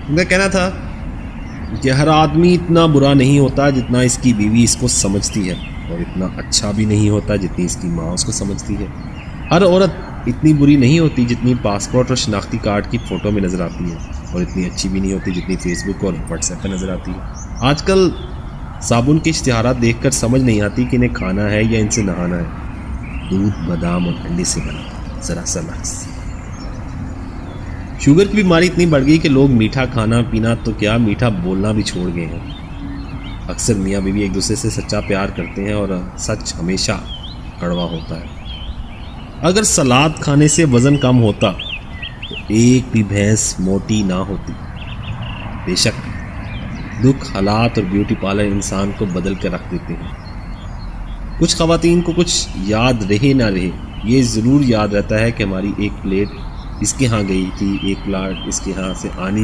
ان کا کہنا تھا کہ ہر آدمی اتنا برا نہیں ہوتا جتنا اس کی بیوی اس کو سمجھتی ہے، اور اتنا اچھا بھی نہیں ہوتا جتنی اس کی ماں اس کو سمجھتی ہے۔ ہر عورت اتنی بری نہیں ہوتی جتنی پاسپورٹ اور شناختی کارڈ کی فوٹو میں نظر آتی ہے، اور اتنی اچھی بھی نہیں ہوتی جتنی فیس بک اور واٹس ایپ پہ نظر آتی ہے۔ آج کل صابن کے اشتہارات دیکھ کر سمجھ نہیں آتی کہ انہیں کھانا ہے یا ان سے نہانا ہے۔ دودھ، بادام اور انڈے سے بنا، ذرا سا لفظ۔ شوگر کی بیماری اتنی بڑھ گئی کہ لوگ میٹھا کھانا پینا تو کیا، میٹھا بولنا بھی چھوڑ گئے ہیں۔ اکثر میاں بیوی ایک دوسرے سے سچا پیار کرتے ہیں، اور سچ ہمیشہ کڑوا ہوتا ہے۔ اگر سلاد کھانے سے وزن کم ہوتا تو ایک بھی بھینس موٹی نہ ہوتی۔ بے شک دکھ، حالات اور بیوٹی پارلر انسان کو بدل کر رکھ دیتے ہیں۔ کچھ خواتین کو کچھ یاد رہے نہ رہے، یہ ضرور یاد رہتا ہے کہ ہماری ایک پلیٹ اس کے ہاں گئی تھی، ایک پلیٹ اس کے ہاں سے آنی